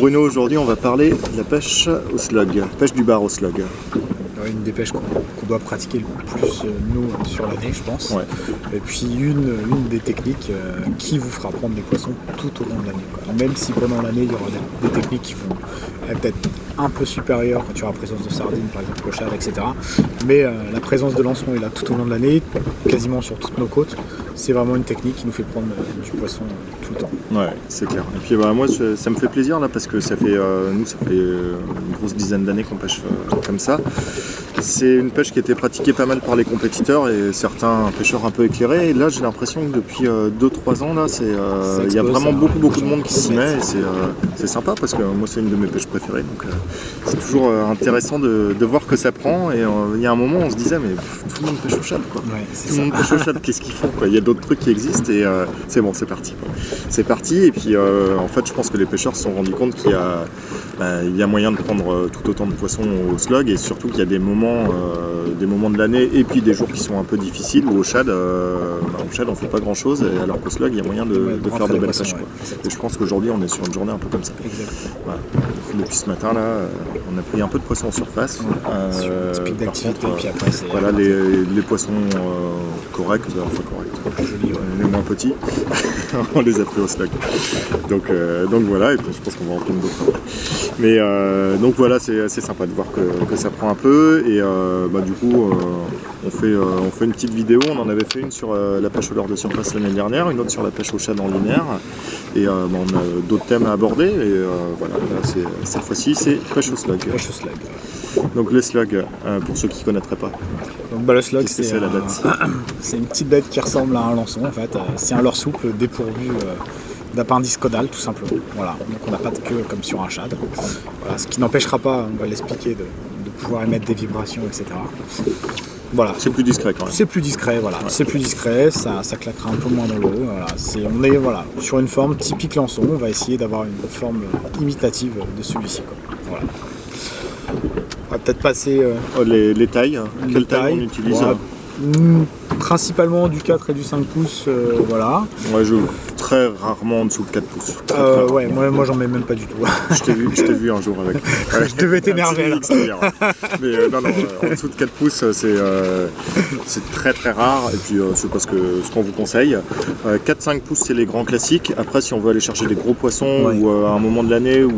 Bruno, aujourd'hui on va parler de la pêche au slug, pêche du bar au slug. Une des pêches qu'on doit pratiquer le plus, nous, sur l'année, je pense. Ouais. Et puis une des techniques qui vous fera prendre des poissons tout au long de l'année, quoi. Même si pendant l'année, il y aura des techniques qui vont être peut-être un peu supérieures quand tu auras la présence de sardines, par exemple, clochard, etc. Mais la présence de lançon est là tout au long de l'année, quasiment sur toutes nos côtes. C'est vraiment une technique qui nous fait prendre du poisson tout le temps. Ouais, c'est clair. Et puis moi, ça me fait plaisir là parce que ça fait une grosse dizaine d'années qu'on pêche comme ça. C'est une pêche qui était pratiquée pas mal par les compétiteurs et certains pêcheurs un peu éclairés. Et là, j'ai l'impression que depuis 2-3 ans, là, il y a vraiment beaucoup de monde qui s'y met. Et c'est sympa parce que moi, c'est une de mes pêches préférées. Donc, c'est toujours intéressant de voir que ça prend. Et il y a un moment, on se disait, mais tout le monde pêche au shad, quoi. Ouais, tout le monde pêche au shad, qu'est-ce qu'ils font, quoi. Il y a d'autres trucs qui existent et c'est bon, c'est parti, quoi. C'est parti. Et puis, en fait, je pense que les pêcheurs se sont rendus compte qu'il y a moyen de prendre tout autant de poissons au slug et surtout qu'il y a des moments de l'année et puis des jours qui sont un peu difficiles où au shad on fait pas grand chose alors qu'au slug il y a moyen de faire de belles pêches, quoi. Et je pense qu'aujourd'hui on est sur une journée un peu comme ça. Voilà. Depuis ce matin là on a pris un peu de poissons en surface, pic d'activité, puis après c'est voilà, les poissons corrects, les moins petits on les a pris au slug, donc voilà, et puis je pense qu'on va en prendre d'autres. Mais donc voilà, c'est sympa de voir que ça prend un peu et du coup on fait une petite vidéo. On en avait fait une sur la pêche au leurre de surface l'année dernière, une autre sur la pêche au shad en linéaire et on a d'autres thèmes à aborder et voilà, là, cette fois-ci c'est pêche au slug. pêche au slug. Donc le slug, pour ceux qui ne connaîtraient pas. Donc le slug, c'est la bête. C'est une petite bête qui ressemble à un lançon en fait. C'est un leurre souple dépourvu d'appendice caudal tout simplement. Voilà. Donc on n'a pas de queue comme sur un shad. Voilà. Ce qui n'empêchera pas, on va l'expliquer, de pouvoir émettre des vibrations, etc. Voilà. C'est plus discret quand même. C'est plus discret, voilà. Ouais. C'est plus discret, ça claquera un peu moins dans l'eau. Voilà. On est sur une forme typique lançon. On va essayer d'avoir une forme imitative de celui-ci, quoi. Voilà. On va peut-être passer les tailles. Quelle taille on utilise? Principalement du 4 et du 5 pouces, voilà. Moi je joue très rarement en dessous de 4 pouces. Ouais, moi j'en mets même pas du tout. Je t'ai vu un jour avec. Je devais t'énerver là. Mais non, en dessous de 4 pouces c'est très très rare et puis c'est parce que ce qu'on vous conseille. 4-5 pouces c'est les grands classiques. Après si on veut aller chercher des gros poissons ou à un moment de l'année où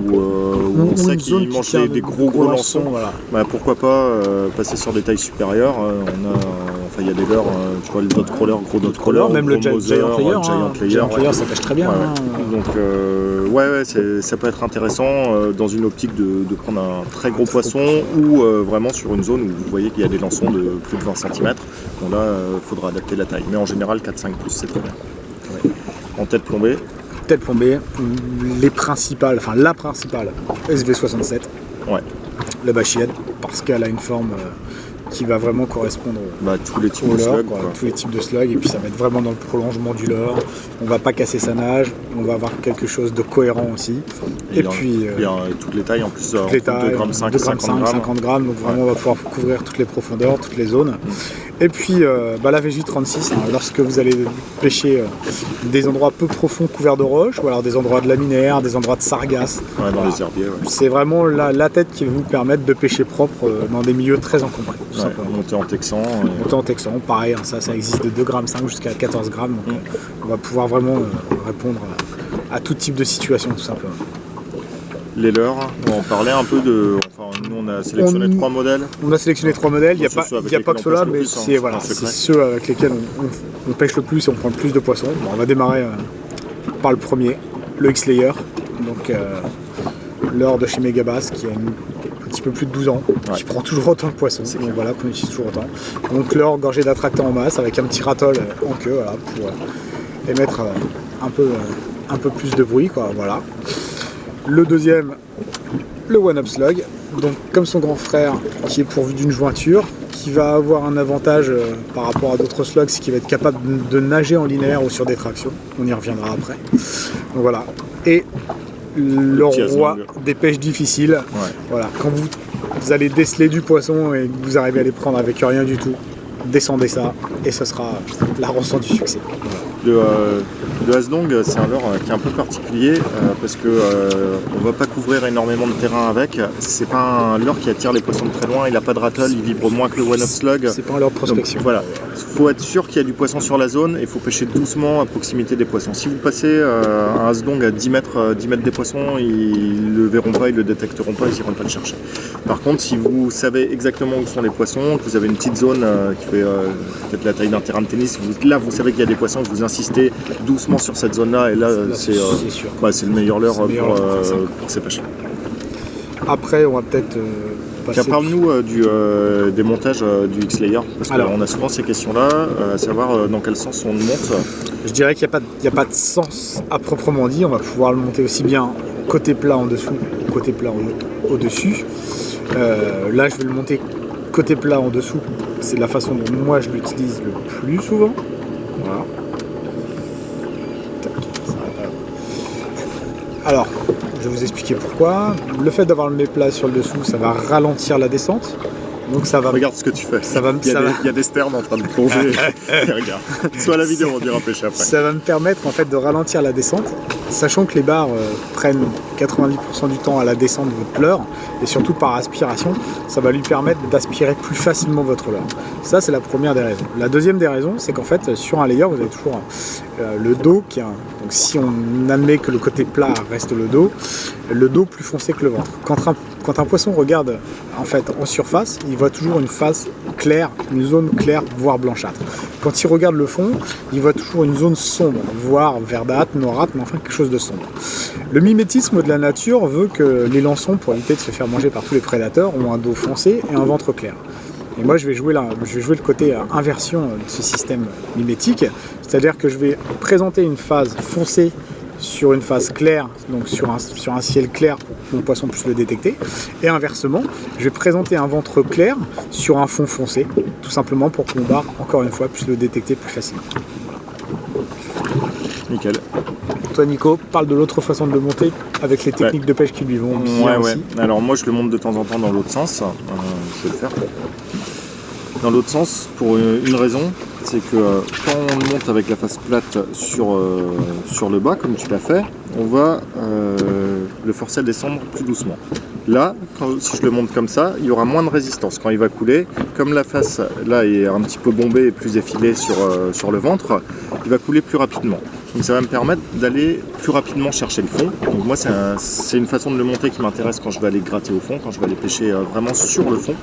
on sait qu'ils mangent des gros lançons, voilà. Pourquoi pas passer sur des tailles supérieures. Il y a des leurres, tu vois, les dot crawlers, gros dot crawlers, même le Giant Layer, ça pêche très bien. Donc ça peut être intéressant dans une optique de prendre un très gros poisson ou vraiment sur une zone où vous voyez qu'il y a des lançons de plus de 20 cm. Bon là, il faudra adapter la taille. Mais en général, 4-5 pouces, c'est très bien. Ouais. En tête plombée, la principale, SV67. Ouais. La Bachillette, parce qu'elle a une forme qui va vraiment correspondre tous les types de slug, tous les types de slug, et puis ça va être vraiment dans le prolongement du leurre. On va pas casser sa nage, on va avoir quelque chose de cohérent aussi. Et puis il y a toutes les tailles en plus, toutes les tailles, 2,5 g, 50 grammes, donc vraiment on va pouvoir couvrir toutes les profondeurs, toutes les zones. Et puis la VJ36, lorsque vous allez pêcher des endroits peu profonds couverts de roches, ou alors des endroits de laminaires, des endroits de sargasses, dans les herbiers, c'est vraiment la tête qui va vous permettre de pêcher propre dans des milieux très encombrés. Monter en texan. Pareil, ça existe de 2,5 g jusqu'à 14 g, donc on va pouvoir vraiment répondre à tout type de situation tout simplement. Les leurres, on parlait un peu de... nous on a sélectionné 3 modèles. On a sélectionné 3 modèles, il n'y a pas que ceux-là, mais c'est ceux avec lesquels on pêche le plus et on prend le plus de poissons. Bon, on va démarrer par le premier, le X-Layer, donc leurre de chez Megabass qui a un petit peu plus de 12 ans, qui prend toujours autant de poissons, donc voilà, qu'on utilise toujours autant. Donc leurre gorgé d'attractant en masse avec un petit rattle en queue, voilà, pour émettre un peu plus de bruit, quoi, voilà. Le deuxième, le One Up Slug, donc comme son grand frère, qui est pourvu d'une jointure, qui va avoir un avantage par rapport à d'autres slugs, c'est qu'il va être capable de nager en linéaire ou sur des tractions. On y reviendra après. Donc voilà. Et le roi des pêches difficiles. Voilà. Quand vous allez déceler du poisson et que vous arrivez à les prendre avec rien du tout, descendez ça et ce sera la rançon du succès. Voilà. Le Hasdong, c'est un leurre qui est un peu particulier parce que on va pas couvrir énormément de terrain avec. C'est pas un leurre qui attire les poissons de très loin, il n'a pas de rattle, il vibre moins que le One-Off Slug. C'est pas un leurre de prospection. Donc, voilà, il faut être sûr qu'il y a du poisson sur la zone et il faut pêcher doucement à proximité des poissons. Si vous passez un Hasdong à 10 mètres des poissons, ils le verront pas, ils le détecteront pas, ils iront pas le chercher. Par contre, si vous savez exactement où sont les poissons, que vous avez une petite zone qui fait peut-être la taille d'un terrain de tennis, là vous savez qu'il y a des poissons, vous insistez doucement sur cette zone-là, et là c'est le meilleur leurre pour ces pêches. Après, on va peut-être passer... Parle-nous des montages du X-Layer, parce qu'on a souvent ces questions-là, à savoir dans quel sens on le monte. Je dirais qu'il n'y a pas de sens à proprement dit, on va pouvoir le monter aussi bien côté plat en dessous ou côté plat au-dessus. Là, je vais le monter côté plat en dessous, c'est la façon dont moi je l'utilise le plus souvent. Voilà. Alors, je vais vous expliquer pourquoi. Le fait d'avoir le mets-plat sur le dessous, ça va ralentir la descente. Donc ça va. Regarde ce que tu fais. Il y a des sternes en train de plonger. Regarde. Soit la vidéo, on dira pêcher après. Ça va me permettre en fait de ralentir la descente, sachant que les barres prennent 90% du temps à la descente de votre leurre, et surtout par aspiration, ça va lui permettre d'aspirer plus facilement votre leurre. Ça, c'est la première des raisons. La deuxième des raisons, c'est qu'en fait, sur un layer, vous avez toujours le dos qui est donc si on admet que le côté plat reste le dos plus foncé que le ventre. Quand un poisson regarde en fait en surface, il voit toujours une face claire, une zone claire, voire blanchâtre. Quand il regarde le fond, il voit toujours une zone sombre, voire verdâtre, noirâtre, mais enfin quelque chose de sombre. Le mimétisme de la nature veut que les lançons, pour éviter de se faire manger par tous les prédateurs, ont un dos foncé et un ventre clair. Et moi, je vais jouer le côté inversion de ce système mimétique, c'est-à-dire que je vais présenter une phase foncée sur une phase claire, donc sur un ciel clair pour que mon poisson puisse le détecter, et inversement, je vais présenter un ventre clair sur un fond foncé, tout simplement pour que mon bar, encore une fois, puisse le détecter plus facilement. Nickel. Toi, Nico, parle de l'autre façon de le monter avec les techniques de pêche qui lui vont bien aussi. Alors moi, je le monte de temps en temps dans l'autre sens. Je vais le faire. Dans l'autre sens, pour une raison, c'est que quand on le monte avec la face plate sur le bas, comme tu l'as fait, on va le forcer à descendre plus doucement. Là, si je le monte comme ça, il y aura moins de résistance quand il va couler. Comme la face là est un petit peu bombée et plus effilée sur le ventre, il va couler plus rapidement. Donc ça va me permettre d'aller plus rapidement chercher le fond. Donc moi, c'est une façon de le monter qui m'intéresse quand je vais aller gratter au fond, quand je vais aller pêcher vraiment sur le fond.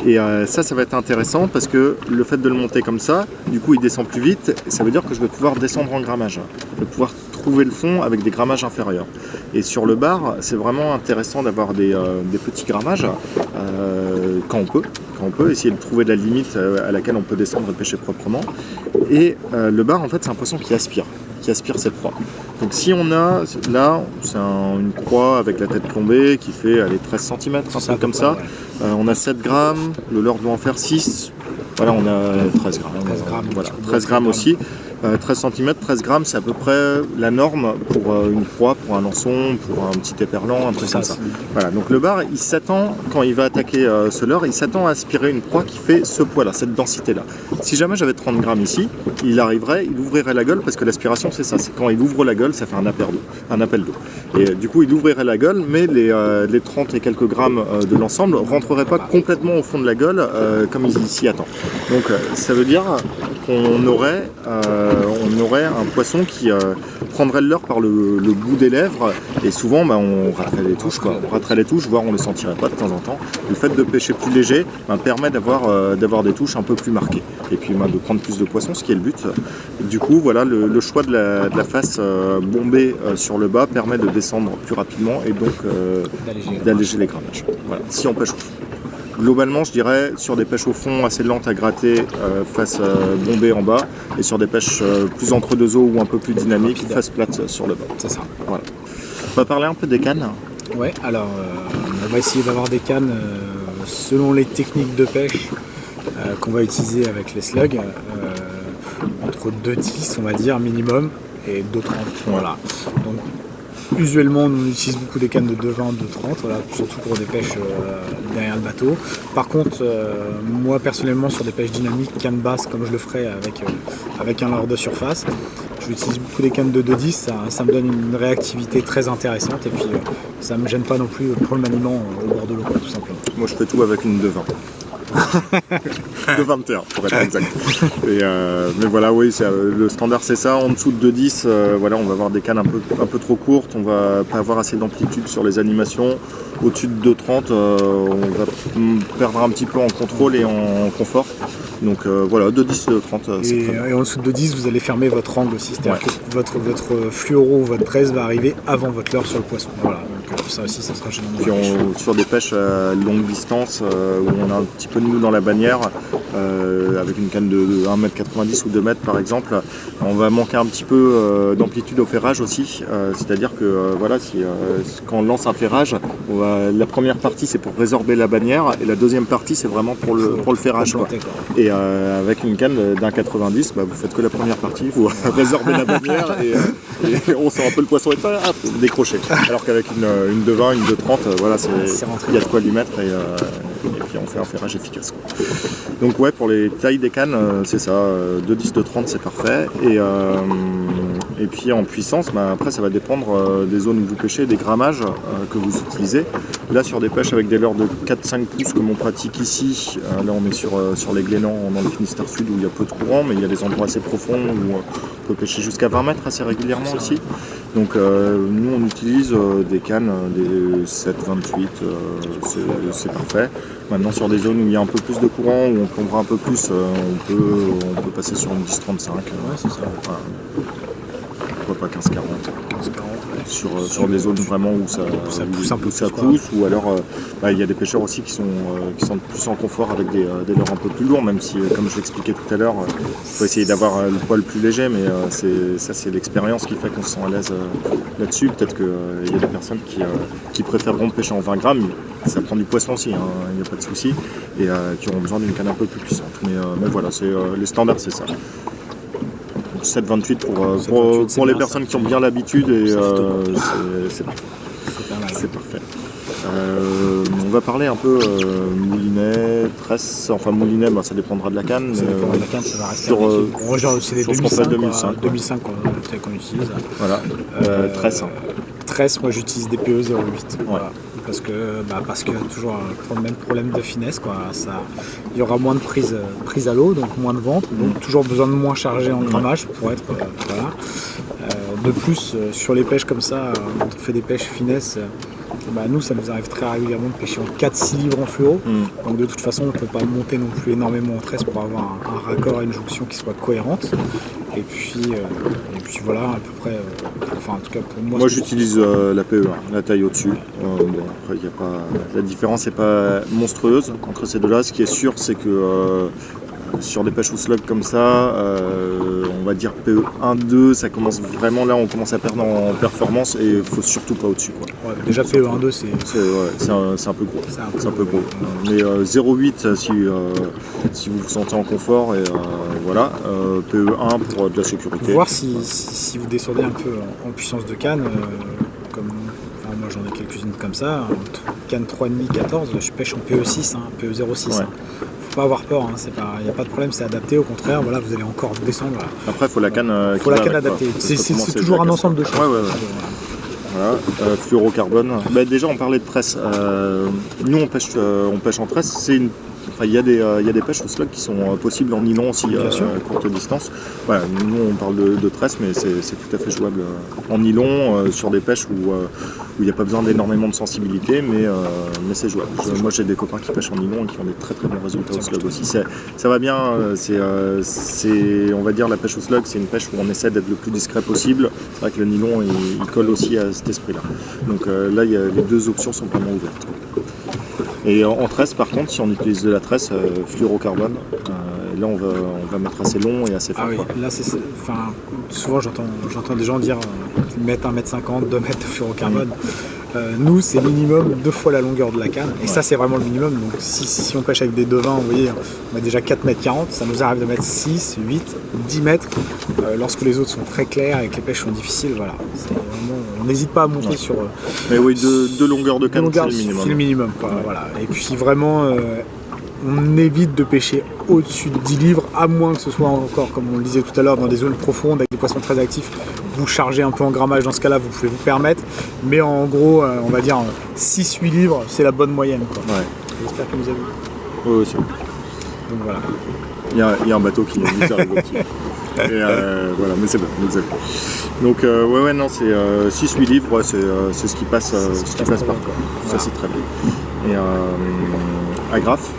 Et ça va être intéressant parce que le fait de le monter comme ça, du coup il descend plus vite, et ça veut dire que je vais pouvoir descendre en grammage. Je vais pouvoir trouver le fond avec des grammages inférieurs. Et sur le bar, c'est vraiment intéressant d'avoir des petits grammages quand on peut, essayer de trouver la limite à laquelle on peut descendre et pêcher proprement. Et le bar, en fait, c'est un poisson qui aspire cette proie. Donc si on a, là, c'est une proie avec la tête plombée qui fait 13 cm, un peu comme ça. On a 7 grammes, le leurre doit en faire 6. Voilà, on a 13 grammes. 13 grammes aussi. 13 cm, 13 grammes, c'est à peu près la norme pour une proie, pour un lançon, pour un petit éperlan, un truc comme ça. Voilà, donc le bar, il s'attend, quand il va attaquer ce leurre, il s'attend à aspirer une proie qui fait ce poids-là, cette densité-là. Si jamais j'avais 30 grammes ici, il ouvrirait la gueule, parce que l'aspiration, c'est ça, c'est quand il ouvre la gueule, ça fait un appel d'eau. Et du coup, il ouvrirait la gueule, mais les 30 et quelques grammes de l'ensemble ne rentreraient pas complètement au fond de la gueule comme il s'y attend. Donc ça veut dire qu'on aurait un poisson qui prendrait le leurre par le bout des lèvres, et souvent on raterait les touches, voire on les sentirait pas de temps en temps. Le fait de pêcher plus léger permet d'avoir des touches un peu plus marquées, et puis de prendre plus de poissons, ce qui est le but. Du coup, voilà, le choix de la face bombée sur le bas permet de descendre plus rapidement et donc d'alléger les grammages. Voilà, si on pêche au fond. Globalement, je dirais sur des pêches au fond assez lentes à gratter, face bombée en bas, et sur des pêches plus entre deux eaux ou un peu plus dynamiques, face plate sur le bas. C'est ça. Voilà. On va parler un peu des cannes. Ouais, alors on va essayer d'avoir des cannes selon les techniques de pêche qu'on va utiliser avec les slugs, entre 2 10 on va dire minimum, et 2,30. Voilà. Donc Usuellement, on utilise beaucoup des cannes de 2,20, 2,30, voilà, surtout pour des pêches derrière le bateau. Par contre, moi personnellement, sur des pêches dynamiques, canne basse, comme je le ferais avec un leurre de surface, j'utilise beaucoup des cannes de 2,10, ça me donne une réactivité très intéressante et puis ça ne me gêne pas non plus pour le maniement au bord de l'eau, tout simplement. Moi, je fais tout avec une 2,20. De 21 pour être exact. Mais voilà, oui, le standard c'est ça. En dessous de 2,10, voilà, on va avoir des cannes un peu trop courtes, on va pas avoir assez d'amplitude sur les animations. Au-dessus de 2,30, on va perdre un petit peu en contrôle et en confort. Donc voilà, 2,10, 2,30. Et en dessous de 2,10, vous allez fermer votre angle aussi. C'est-à-dire que votre fluoro ou votre tresse va arriver avant votre leurre sur le poisson. Voilà. Ça aussi, ça sera gênant. Puis sur des pêches à longue distance, où on a un petit peu de mou dans la bannière, avec une canne de 1,90 m ou 2 m par exemple, on va manquer un petit peu d'amplitude au ferrage aussi. C'est-à-dire que voilà, quand on lance un ferrage, la première partie c'est pour résorber la bannière et la deuxième partie c'est vraiment pour le ferrage. Planter, et avec une canne d'1,90, vous faites que la première partie, vous résorbez la bannière et on sort un peu le poisson et décroché. Alors qu'avec une 2,20, une 2,30, voilà, il y a de quoi lui mettre et puis on fait un ferrage efficace, quoi. Donc ouais, pour les tailles des cannes, c'est ça, 2,10, 2,30 c'est parfait. Et puis en puissance, après ça va dépendre des zones où vous pêchez, des grammages que vous utilisez. Là sur des pêches avec des leurres de 4-5 pouces comme on pratique ici, là on est sur les Glénans dans le Finistère Sud où il y a peu de courant, mais il y a des endroits assez profonds où on peut pêcher jusqu'à 20 mètres assez régulièrement ici. Donc nous on utilise des cannes, des 7-28, c'est parfait. Maintenant sur des zones où il y a un peu plus de courant, où on plongera un peu plus, on peut passer sur une 10-35. Ouais, c'est ça. Voilà. Pourquoi pas 15-40. Sur des zones vraiment où ça pousse un peu plus, ou alors il y a des pêcheurs aussi qui sont plus en confort avec des leurres un peu plus lourds, même si comme je l'expliquais tout à l'heure, il faut essayer d'avoir le poil plus léger, mais c'est l'expérience qui fait qu'on se sent à l'aise là-dessus. Peut-être qu'il y a des personnes qui préféreront pêcher en 20 grammes, ça prend du poisson aussi, il n'y a pas de souci, et qui auront besoin d'une canne un peu plus puissante. Mais voilà, les standards c'est ça. 7,28 pour les personnes qui ont bien l'habitude et c'est parfait. C'est parfait. On va parler un peu moulinet, tresse, enfin moulinet, ça dépendra de la canne. Ça dépendra de la canne, ça va rester c'est des 2005 qu'on utilise. Voilà. Tresse. Tresse, moi j'utilise des PE 0,8. Voilà. Parce que toujours pour le même problème de finesse, quoi. Il y aura moins de prise à l'eau, donc moins de ventre, donc toujours besoin de moins charger en grammage pour être voilà. De plus, sur les pêches comme ça, quand on fait des pêches finesse, nous ça nous arrive très régulièrement de pêcher en 4-6 livres en fluoro. Donc de toute façon on ne peut pas monter non plus énormément en tresse pour avoir un raccord à une jonction qui soit cohérente. Et puis voilà à peu près, enfin en tout cas pour moi. Moi j'utilise la PE1, la taille au-dessus. Après y a pas, la différence n'est pas monstrueuse entre ces deux-là. Ce qui est sûr c'est que sur des pêches au slug comme ça, on va dire PE1, 2, ça commence vraiment là, on commence à perdre en performance et il faut surtout pas au-dessus, quoi. Ouais, déjà PE1, 2 c'est un peu gros. C'est un peu gros. Mais 0,8 si vous vous sentez en confort et voilà, PE1 pour de la sécurité. Faut voir si vous descendez un peu en puissance de canne, moi j'en ai quelques-unes comme ça, canne 3,5, 14, je pêche en PE6, PE06. Ouais. Faut pas avoir peur, il n'y a pas de problème, c'est adapté, au contraire, voilà, vous allez encore descendre. Voilà. Après, il faut la canne adaptée. C'est toujours un ensemble de choses. Ouais. Voilà, fluorocarbone. Déjà, on parlait de tresse. Nous, on pêche en tresse. Il y a des pêches au slug qui sont possibles en nylon aussi à courte distance. Voilà, nous on parle de tresse, mais c'est tout à fait jouable en nylon sur des pêches où il n'y a pas besoin d'énormément de sensibilité, mais c'est jouable. Moi j'ai des copains qui pêchent en nylon et qui ont des très très bons résultats au slug aussi. Ça va bien, on va dire la pêche au slug, c'est une pêche où on essaie d'être le plus discret possible. C'est vrai que le nylon il colle aussi à cet esprit-là. Donc là les deux options sont vraiment ouvertes. Et en tresse, par contre, si on utilise de la tresse fluorocarbone, là on va mettre assez long et assez fort. Ah oui, là souvent j'entends des gens dire mettre 1,50 m, 2 mètres de fluorocarbone. Nous, c'est minimum 2 fois la longueur de la canne. Et ça, c'est vraiment le minimum. Donc si on pêche avec des 2,20, vous voyez, on a déjà 4,40 m. Ça nous arrive de mettre 6, 8, 10 mètres lorsque les eaux sont très claires et que les pêches sont difficiles. Voilà. C'est vraiment on n'hésite pas à monter sur... Mais oui, deux longueurs de canne, c'est le minimum. C'est le minimum, quoi, voilà. Et puis vraiment, on évite de pêcher au-dessus de 10 livres, à moins que ce soit encore, comme on le disait tout à l'heure, dans des zones profondes avec des poissons très actifs. Vous chargez un peu en grammage, dans ce cas-là, vous pouvez vous permettre. Mais en gros, on va dire 6-8 livres, c'est la bonne moyenne, quoi. Ouais. J'espère que vous avez vu. Oui, c'est bon. Donc voilà. Il y a un bateau qui est mis à l'ouverture. Et voilà, mais c'est bon, vous avez. Donc ouais, non, c'est 6-8 livres, ouais, c'est ce qui passe, par quoi. Ça, c'est très bien. Et agrafe?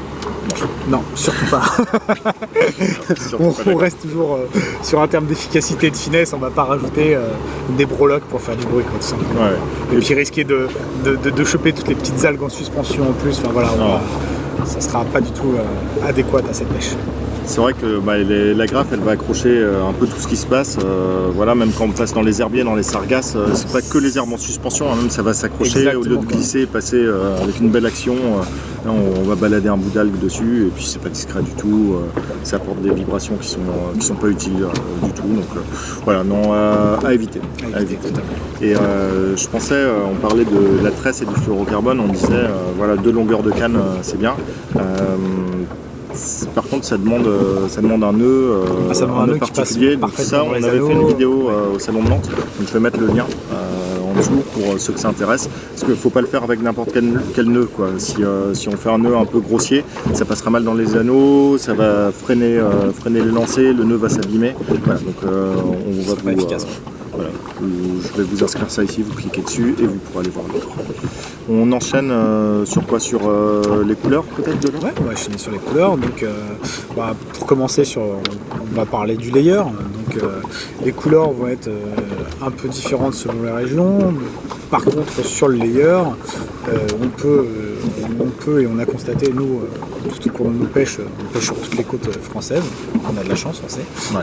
Non, surtout pas. On reste toujours sur un terme d'efficacité et de finesse, on va pas rajouter des breloques pour faire du bruit, quoi, tout simplement. Ouais. Et puis risquer de choper toutes les petites algues en suspension en plus, enfin voilà, ça sera pas du tout adéquat à cette pêche. C'est vrai que l'agrafe, elle va accrocher un peu tout ce qui se passe. Voilà, même quand on passe dans les herbiers, dans les sargasses, c'est pas que les herbes en suspension, hein, même ça va s'accrocher au lieu de glisser, passer avec une belle action. Là, on va balader un bout d'algue dessus et puis c'est pas discret du tout. Ça apporte des vibrations qui sont pas utiles du tout. Donc voilà, non, à éviter. Et je pensais, on parlait de la tresse et du fluorocarbone, on disait voilà, 2 longueurs de canne, c'est bien. Par contre, ça demande un nœud, un nœud particulier. Donc ça, on avait fait une vidéo au Salon de Nantes. Donc je vais mettre le lien en dessous pour ceux que ça intéresse. Parce qu'il ne faut pas le faire avec n'importe quel nœud, quoi. Si on fait un nœud un peu grossier, ça passera mal dans les anneaux, ça va freiner le lancer, le nœud va s'abîmer. Voilà, donc on va pas efficace. Voilà. Je vais vous inscrire ça ici, vous cliquez dessus et vous pourrez aller voir l'autre. On enchaîne sur quoi? Sur les couleurs peut-être de l'eau? Ouais, on va enchaîner sur les couleurs. Donc, pour commencer, on va parler du layer. Donc, les couleurs vont être un peu différentes selon les régions. Par contre, sur le layer, on peut et on a constaté, nous, tout au cours de nos pêches, on pêche sur toutes les côtes françaises. On a de la chance, on sait. Ouais.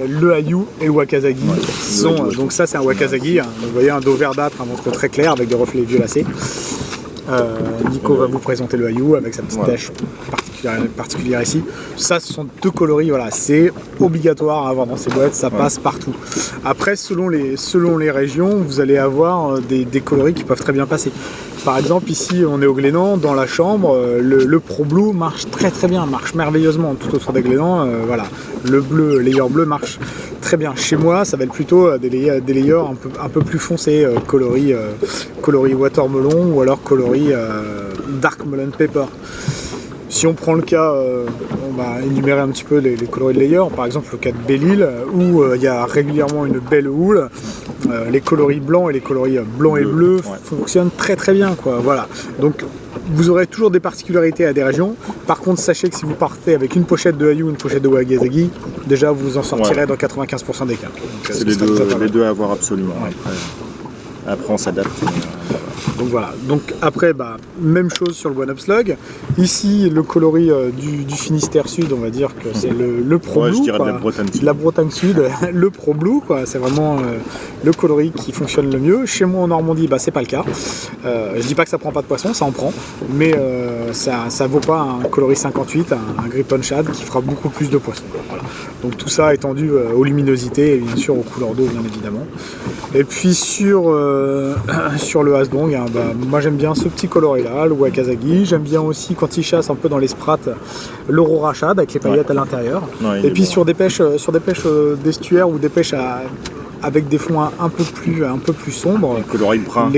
Le Ayu et le Wakazagi sont... donc ça, c'est un Wakazagi. Hein. Vous voyez un dos verdâtre, un ventre très clair avec des reflets violacés. Nico va vous présenter le Ayu avec sa petite tache particulière ici. Ça, ce sont 2 coloris, voilà, c'est obligatoire à avoir dans ces boîtes, ça passe partout. Après, selon les régions, vous allez avoir des coloris qui peuvent très bien passer. Par exemple, ici, on est au Glénan, dans la chambre, le Pro Blue marche très très bien, marche merveilleusement tout autour des Glénans. Voilà, le layer bleu marche très bien. Chez moi, ça va être plutôt des layers un peu plus foncés, coloris watermelon ou alors coloris dark melon pepper. Si on prend le cas, on va énumérer un petit peu les coloris de layer, par exemple le cas de Belle-Île, où il y a régulièrement une belle houle, les coloris blancs et les coloris blancs et bleus fonctionnent très très bien, quoi. Voilà. Donc vous aurez toujours des particularités à des régions. Par contre, sachez que si vous partez avec une pochette de Ayu, une pochette de Wakazagi, déjà vous en sortirez dans 95% des cas. C'est les deux à avoir absolument. Ouais. Après on s'adapte. Donc voilà, donc après, même chose sur le One Up Slug. Ici, le coloris du Finistère Sud, on va dire que c'est le Pro Blue. Je dirais de la Bretagne Sud, le Pro Blue, quoi. C'est vraiment le coloris qui fonctionne le mieux. Chez moi en Normandie, c'est pas le cas. Je dis pas que ça prend pas de poisson, ça en prend, mais ça vaut pas un coloris 58, un Grip on Shad qui fera beaucoup plus de poissons. Voilà. Donc tout ça étendu aux luminosités et bien sûr aux couleurs d'eau, bien évidemment. Et puis sur le Hasdong, moi j'aime bien ce petit coloris là, le Wakazagi. J'aime bien aussi quand il chasse un peu dans les sprats l'Aurora Shad avec les paillettes à l'intérieur. Et puis sur des pêches d'estuaire ou des pêches avec des fonds un peu plus sombres. Les coloris bruns,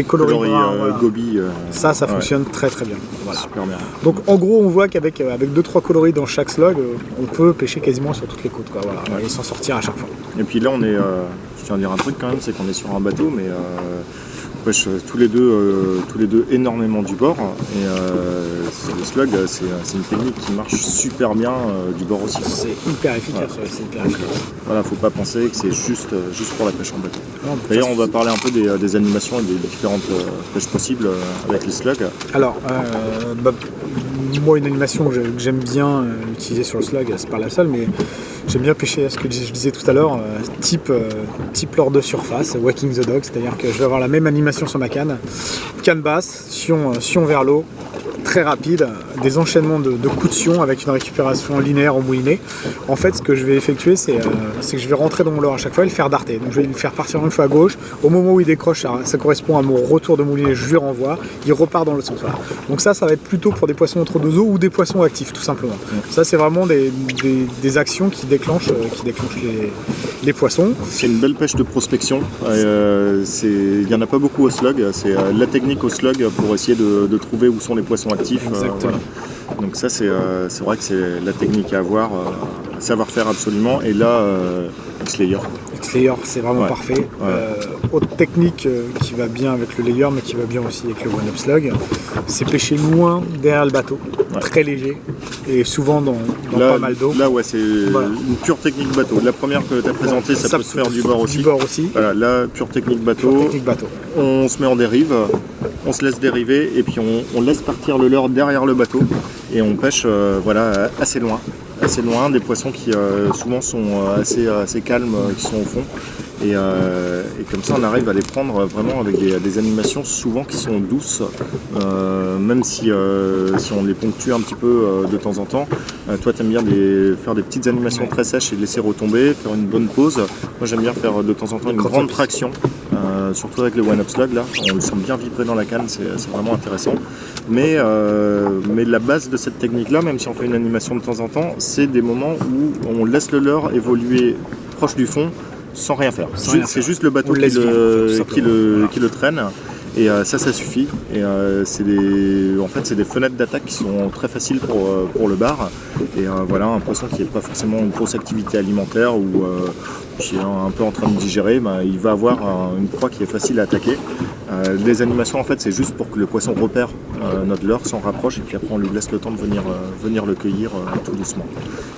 gobi. Ça fonctionne très très bien. Voilà. Super bien. Donc en gros, on voit qu'avec 2-3 coloris dans chaque slug, on peut pêcher quasiment sur toutes les côtes, quoi. Voilà. Et s'en sortir à chaque fois. Et puis là, on est, je tiens à dire un truc quand même, c'est qu'on est sur un bateau, mais on pêche tous les deux énormément du bord. Et le slug, c'est une technique qui marche super bien du bord aussi. C'est hyper efficace. Voilà. C'est hyper efficace. Voilà, faut pas penser que c'est juste pour la pêche en bateau. D'ailleurs, on va parler un peu des animations et des différentes pêches possibles avec les slugs. Alors, moi, une animation que j'aime bien utiliser sur le slug, c'est pas la seule, mais j'aime bien pêcher, ce que je disais tout à l'heure, type lors de surface, walking the dog, c'est-à-dire que je vais avoir la même animation sur ma canne basse, sion vers l'eau, très rapides, des enchaînements de coups de sion avec une récupération linéaire au moulinet. En fait, ce que je vais effectuer, c'est que je vais rentrer dans mon leurre à chaque fois et le faire darter. Donc je vais le faire partir une fois à gauche. Au moment où il décroche, ça correspond à mon retour de moulinet, je lui renvoie. Il repart dans l'autre sens. Voilà. Donc ça va être plutôt pour des poissons entre deux eaux ou des poissons actifs, tout simplement. Ça, c'est vraiment des actions qui déclenchent les poissons. C'est une belle pêche de prospection. Il n'y en a pas beaucoup au slug. C'est la technique au slug pour essayer de trouver où sont les poissons actifs. Exactement. Donc ça, c'est vrai que c'est la technique à avoir, savoir-faire absolument. Et là, X-Layer. X-Layer, c'est vraiment parfait. Autre technique qui va bien avec le layer, mais qui va bien aussi avec le one-up slug, c'est pêcher loin derrière le bateau, très léger, et souvent dans pas mal d'eau. Là, c'est une pure technique bateau. La première que tu as présentée, ça peut se faire du bord aussi. Voilà, là, pure technique bateau. On se met en dérive, on se laisse dériver, et puis on laisse partir le leurre derrière le bateau, et on pêche assez loin, des poissons qui souvent sont assez calmes, qui sont au fond. Et comme ça, on arrive à les prendre vraiment avec des animations souvent qui sont douces, même si on les ponctue un petit peu de temps en temps. Toi, tu aimes bien faire des petites animations très sèches et laisser retomber, faire une bonne pause. Moi, j'aime bien faire de temps en temps une grande traction, surtout avec le one-up slug. Là, on le sent bien vibrer dans la canne, c'est vraiment intéressant. Mais la base de cette technique-là, même si on fait une animation de temps en temps, c'est des moments où on laisse le leurre évoluer proche du fond, sans rien faire. C'est juste le bateau qui le traîne. Et ça suffit. Et c'est des fenêtres d'attaque qui sont très faciles pour le bar. Et un poisson qui n'est pas forcément une grosse activité alimentaire ou qui est un peu en train de digérer, il va avoir une proie qui est facile à attaquer. Les animations, en fait, c'est juste pour que le poisson repère notre leurre, s'en rapproche, et puis après on lui laisse le temps de venir le cueillir tout doucement.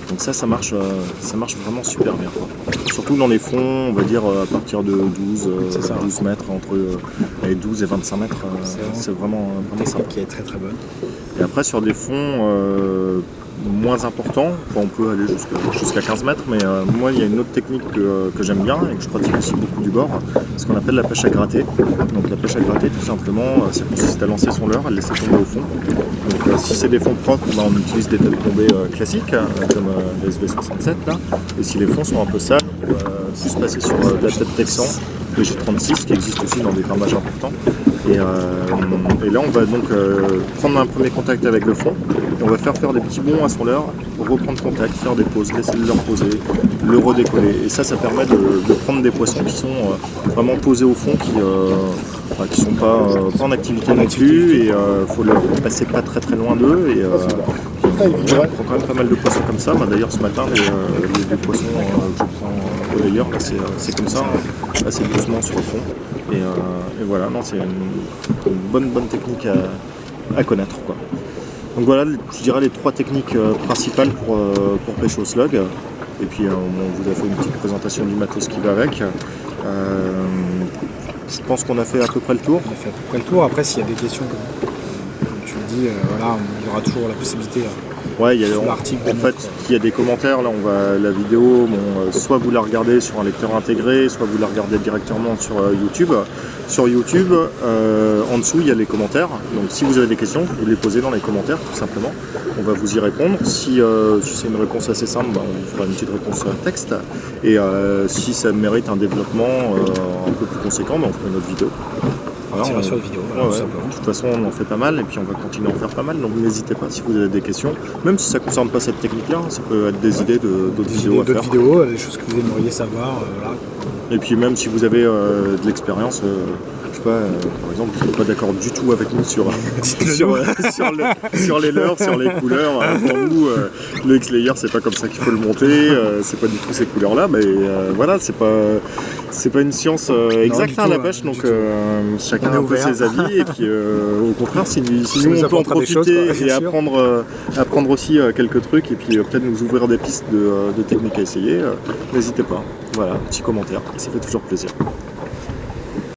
Donc ça marche vraiment super bien, quoi. Surtout dans les fonds, on va dire à partir de 12 mètres, entre 12 et 25 mètres, c'est vraiment ça. Qui est très très bonne. Et après sur des fonds moins importants, on peut aller jusqu'à 15 mètres, mais moi il y a une autre technique que j'aime bien et que je pratique aussi beaucoup du bord, ce qu'on appelle la pêche à gratter. Donc la pêche à gratter, tout simplement, ça consiste à lancer son leurre, à le laisser tomber au fond. Donc si c'est des fonds propres, on utilise des têtes tombées classiques, comme les SV67 là. Et si les fonds sont un peu sales, on va juste passer sur la tête Texan, le J36, qui existe aussi dans des grammages importants. Et là, on va donc prendre un premier contact avec le fond. Et on va faire des petits bonds à son leurre, reprendre contact, faire des pauses, laisser le leurre poser, le redécoller. Et ça permet de prendre des poissons qui sont vraiment posés au fond, qui sont pas en activité non plus. Et il faut leur passer pas très très loin d'eux. Et on prend quand même pas mal de poissons comme ça. D'ailleurs, ce matin, les poissons que je prends au layer, c'est comme ça, assez doucement sur le fond. Et voilà, c'est une bonne technique à connaître, quoi. Donc voilà, je dirais les trois techniques principales pour pêcher au slug. Et puis on vous a fait une petite présentation du matos qui va avec. Je pense qu'on a fait à peu près le tour. On a fait à peu près le tour. Après, s'il y a des questions, comme tu le dis, il y aura toujours la possibilité. Ouais, en fait, il y a des commentaires, là, la vidéo, soit vous la regardez sur un lecteur intégré, soit vous la regardez directement sur YouTube. Sur YouTube, en dessous, il y a les commentaires. Donc, si vous avez des questions, vous les posez dans les commentaires, tout simplement. On va vous y répondre. Si c'est une réponse assez simple, on vous fera une petite réponse texte. Et si ça mérite un développement un peu plus conséquent, on fera une autre vidéo. Voilà, sur la vidéo. De toute façon, on en fait pas mal et puis on va continuer à en faire pas mal. Donc n'hésitez pas si vous avez des questions. Même si ça ne concerne pas cette technique-là, ça peut être des idées d'autres vidéos à faire. D'autres vidéos, des choses que vous aimeriez savoir. Voilà. Et puis même si vous avez de l'expérience, je sais pas, par exemple, vous n'êtes pas d'accord du tout avec nous sur les leurres, sur les couleurs. Pour nous, le X-Layer, c'est pas comme ça qu'il faut le monter. C'est pas du tout ces couleurs-là. Mais voilà, c'est pas une science exacte la pêche. Donc chacun a un peu ses avis. Et puis au contraire, si nous on peut en profiter et apprendre aussi quelques trucs et puis peut-être nous ouvrir des pistes de techniques à essayer, n'hésitez pas. Voilà, petit commentaire, et ça fait toujours plaisir.